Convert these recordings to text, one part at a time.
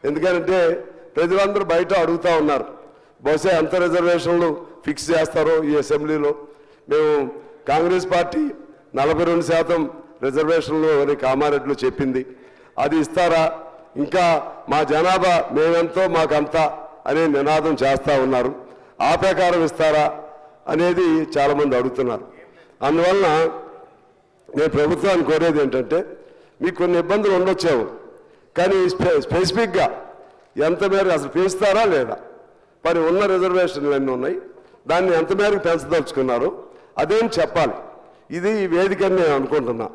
ఎందుకంటే ప్రజలందరూ బయట అడుగుతూ ఉన్నారు, బహుశా ఎంత రిజర్వేషన్లు ఫిక్స్ చేస్తారో ఈ అసెంబ్లీలో. మేము కాంగ్రెస్ పార్టీ 42% రిజర్వేషన్లు అని కామారెడ్డిలో చెప్పింది, అది ఇస్తారా, ఇంకా మా జనాభా మేమెంతో మాకంతా అనే నినాదం చేస్తూ ఉన్నారు, ఆ ప్రకారం ఇస్తారా అనేది చాలామంది అడుగుతున్నారు. అందువలన నేను ప్రభుత్వాన్ని కోరేది ఏంటంటే, మీకు కొన్ని ఇబ్బందులు ఉండొచ్చావు, కానీ స్పెసిఫిక్గా ఎంత మేరకు అసలు పెంచుతారా లేదా, మరి ఉన్న రిజర్వేషన్లు అన్నీ ఉన్నాయి, దాన్ని ఎంత మేరకు పెంచదలుచుకున్నారు అదేం చెప్పాలి. ఇది ఈ వేదికని నేను అనుకుంటున్నా.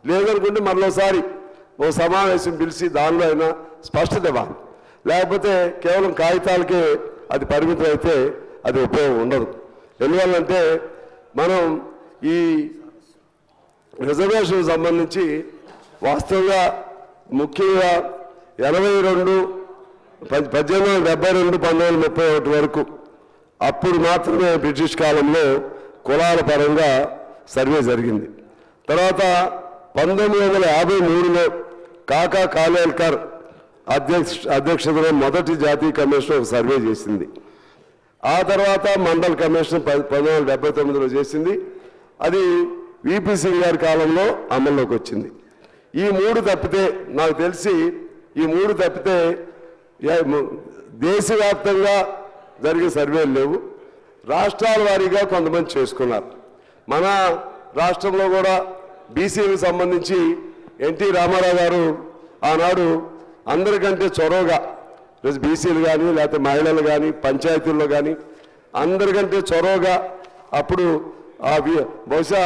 లేదనుకుంటే మరోసారి ఓ సమావేశం పిలిచి దానిలో అయినా స్పష్టత ఇవ్వాలి. లేకపోతే కేవలం కాగితాలకే అది పరిమితం అయితే అది ఉపయోగం ఉండదు. ఎందువల్లంటే మనం ఈ రిజర్వేషన్ సంబంధించి వాస్తవంగా ముఖ్యంగా 1872-1931 వరకు అప్పుడు మాత్రమే బ్రిటిష్ కాలంలో కులాల పరంగా సర్వే జరిగింది. తర్వాత 1953లో కాకా కాలేల్కర్ అధ్యక్షతలో మొదటి జాతీయ కమిషన్ ఒక సర్వే చేసింది. ఆ తర్వాత మండల్ కమిషన్ 1979లో చేసింది. అది విపి సింగ్ గారి కాలంలో అమల్లోకి వచ్చింది. ఈ మూడు తప్పితే నాకు తెలిసి దేశవ్యాప్తంగా జరిగే సర్వేలు లేవు. రాష్ట్రాల వారీగా కొంతమంది చేసుకున్నారు. మన రాష్ట్రంలో కూడా బీసీలకు సంబంధించి ఎన్టీ రామారావు గారు ఆనాడు అందరికంటే చొరవగా బీసీలు కానీ లేకపోతే మహిళలు కానీ పంచాయతీల్లో కానీ అందరికంటే చొరవగా అప్పుడు బహుశా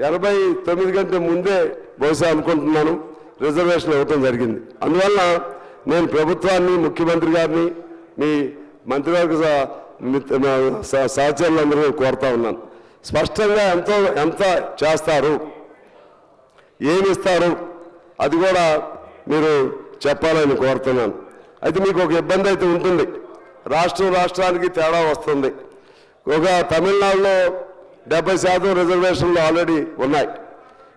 89 కంటే ముందే బహుశా అనుకుంటున్నాను రిజర్వేషన్ ఇవ్వటం జరిగింది. అందువల్ల నేను ప్రభుత్వాన్ని, ముఖ్యమంత్రి గారిని, మీ మంత్రివర్గ సహచరులందరూ కోరుతా ఉన్నాను, స్పష్టంగా ఎంత చేస్తారు, ఏమిస్తారు అది కూడా మీరు చెప్పాలని కోరుతున్నాను. అయితే మీకు ఒక ఇబ్బంది అయితే ఉంటుంది, రాష్ట్రానికి తేడా వస్తుంది. ఒక తమిళనాడులో 70% రిజర్వేషన్లు ఆల్రెడీ ఉన్నాయి,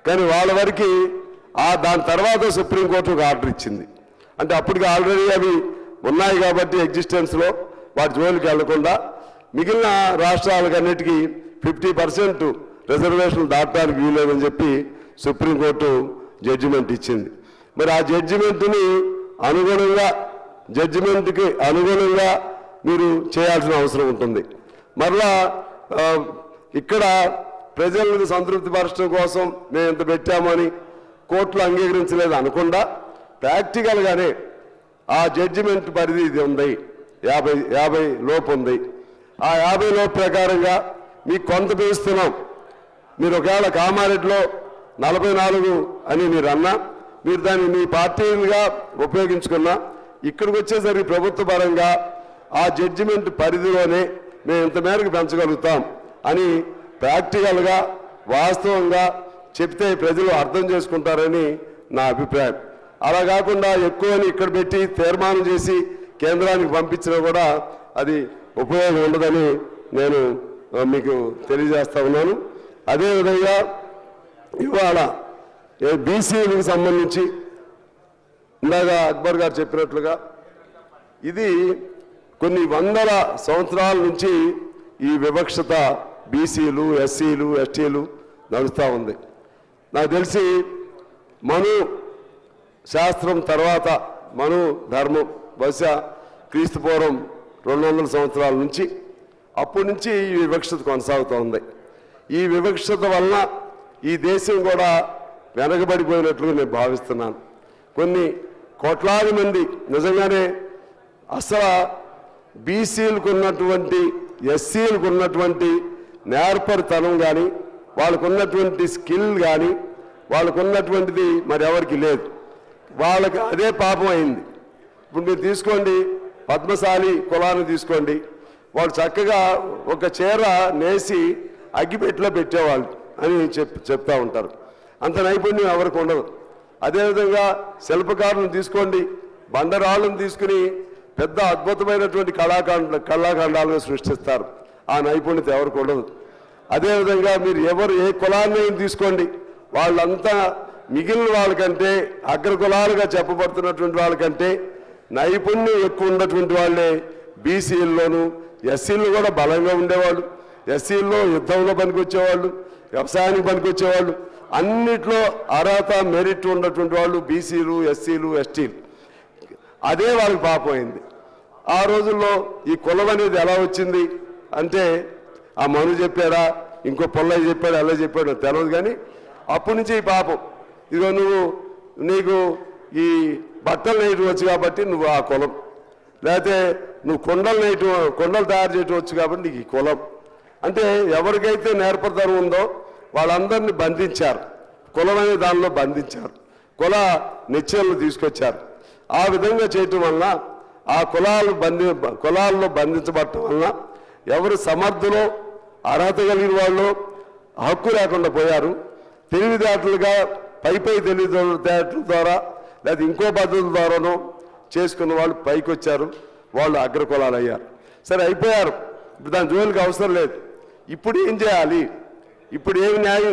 కానీ వాళ్ళ వరకు దాని తర్వాత సుప్రీంకోర్టు ఒక ఆర్డర్ ఇచ్చింది. అంటే అప్పటికి ఆల్రెడీ అవి ఉన్నాయి కాబట్టి ఎగ్జిస్టెన్స్లో వాటి జోలికి వెళ్లకుండా మిగిలిన రాష్ట్రాలకన్నిటికీ 50% రిజర్వేషన్లు దాటడానికి వీలేదని చెప్పి సుప్రీంకోర్టు జడ్జిమెంట్ ఇచ్చింది. మరి ఆ జడ్జిమెంట్కి అనుగుణంగా మీరు చేయాల్సిన అవసరం ఉంటుంది. మరలా ఇక్కడ ప్రజలను సంతృప్తిపరచడం కోసం మేము ఇంత పెట్టామని కోర్టులు అంగీకరించలేదు అనకుండా ప్రాక్టికల్గానే ఆ జడ్జిమెంట్ పరిధి ఇది ఉంది, 50 లోపు ఉంది. ఆ 50 లోపు ప్రకారంగా మీకు కొంత పెంచుతున్నాం. మీరు ఒకవేళ కామారెడ్డిలో 44 అని మీరు అన్నా, మీరు దాన్ని మీ పార్టీలుగా ఉపయోగించుకున్నా, ఇక్కడికి వచ్చేసరికి ప్రభుత్వ పరంగా ఆ జడ్జిమెంట్ పరిధిలోనే మేము ఇంత మేరకు పెంచగలుగుతాం అని ప్రాక్టికల్గా వాస్తవంగా చెప్తే ప్రజలు అర్థం చేసుకుంటారని నా అభిప్రాయం. అలా కాకుండా ఎక్కువని ఇక్కడ పెట్టి తీర్మానం చేసి కేంద్రానికి పంపించినా కూడా అది ఉపయోగం ఉండదని నేను మీకు తెలియజేస్తా ఉన్నాను. అదేవిధంగా ఇవాళ బీసీలకు సంబంధించి ఇందాక అక్బర్ గారు చెప్పినట్లుగా ఇది కొన్ని వందల సంవత్సరాల నుంచి ఈ వివక్షత బీసీలు, ఎస్సీలు, ఎస్టీలు నడుస్తూ ఉంది. నాకు తెలిసి మను శాస్త్రం తర్వాత మను ధర్మం బహుశా క్రీస్తుపూర్వం 200 సంవత్సరాల నుంచి అప్పటి నుంచి ఈ వివక్షత కొనసాగుతూ ఉంది. ఈ వివక్షత వలన ఈ దేశం కూడా వెనకబడిపోయినట్లుగా నేను భావిస్తున్నాను. కొన్ని కోట్లాది మంది నిజంగానే అసలు బీసీలకు ఉన్నటువంటి, ఎస్సీలకు ఉన్నటువంటి నేర్పరితనం కానీ, వాళ్ళకు ఉన్నటువంటి స్కిల్ కానీ, వాళ్ళకు ఉన్నటువంటిది మరి ఎవరికి లేదు. వాళ్ళకి అదే పాపం అయింది. ఇప్పుడు మీరు తీసుకోండి, పద్మశాలి కులాన్ని తీసుకోండి, వాళ్ళు చక్కగా ఒక చీర నేసి అగ్గిపెట్టిలో పెట్టేవాళ్ళు అని చెప్తూ ఉంటారు. అంత నైపుణ్యం ఎవరికి ఉండదు. అదేవిధంగా శిల్పకారులను తీసుకోండి, బండరాళ్ళను తీసుకుని పెద్ద అద్భుతమైనటువంటి కళాఖండాలను సృష్టిస్తారు. ఆ నైపుణ్యత ఎవరికి ఉండదు. అదేవిధంగా మీరు ఏ కులాన్ని తీసుకోండి, వాళ్ళంతా మిగిలిన వాళ్ళకంటే, అగ్ర కులాలుగా చెప్పబడుతున్నటువంటి వాళ్ళకంటే నైపుణ్యం ఎక్కువ ఉన్నటువంటి వాళ్ళే బీసీల్లోనూ ఎస్సీలు కూడా బలంగా ఉండేవాళ్ళు, ఎస్సీల్లో యుద్ధంలో పనికొచ్చేవాళ్ళు, వ్యవసాయానికి పనికొచ్చేవాళ్ళు, అన్నిట్లో అర్హత మెరిట్ ఉన్నటువంటి వాళ్ళు బీసీలు, ఎస్సీలు, ఎస్టీలు. అదే వాళ్ళకి పాపమైంది. ఆ రోజుల్లో ఈ కులం అనేది ఎలా వచ్చింది అంటే ఆ మను చెప్పాడా, ఇంకో పొల్లయ్య చెప్పాడు, ఎలా చెప్పాడో తెలియదు. కానీ అప్పటి నుంచి ఈ పాపం, ఇదిగో నీకు ఈ బట్టలు నేయటం వచ్చు కాబట్టి నువ్వు ఆ కులం, లేకపోతే నువ్వు కొండలు తయారు చేయటం వచ్చు కాబట్టి నీకు ఈ కులం. అంటే ఎవరికైతే నేర్పరితనం ఉందో వాళ్ళందరినీ బంధించారు, కులం అనే దానిలో బంధించారు, కుల నిశ్చయాలు తీసుకొచ్చారు. ఆ విధంగా చేయటం వలన ఆ కులాల్లో బంధించబడటం వలన ఎవరు సమర్థులో అర్హత కలిగిన వాళ్ళు హక్కు లేకుండా పోయారు. తెలివితేటలుగా పై తెలివితేటల ద్వారా లేదా ఇంకో పద్ధతుల ద్వారానో చేసుకున్న వాళ్ళు పైకి వచ్చారు, వాళ్ళు అగ్రకులాలు అయ్యారు. సరే అయిపోయారు, ఇప్పుడు దాని జోలికి అవసరం లేదు. ఇప్పుడు ఏం చేయాలి? ఇప్పుడు ఏమి న్యాయం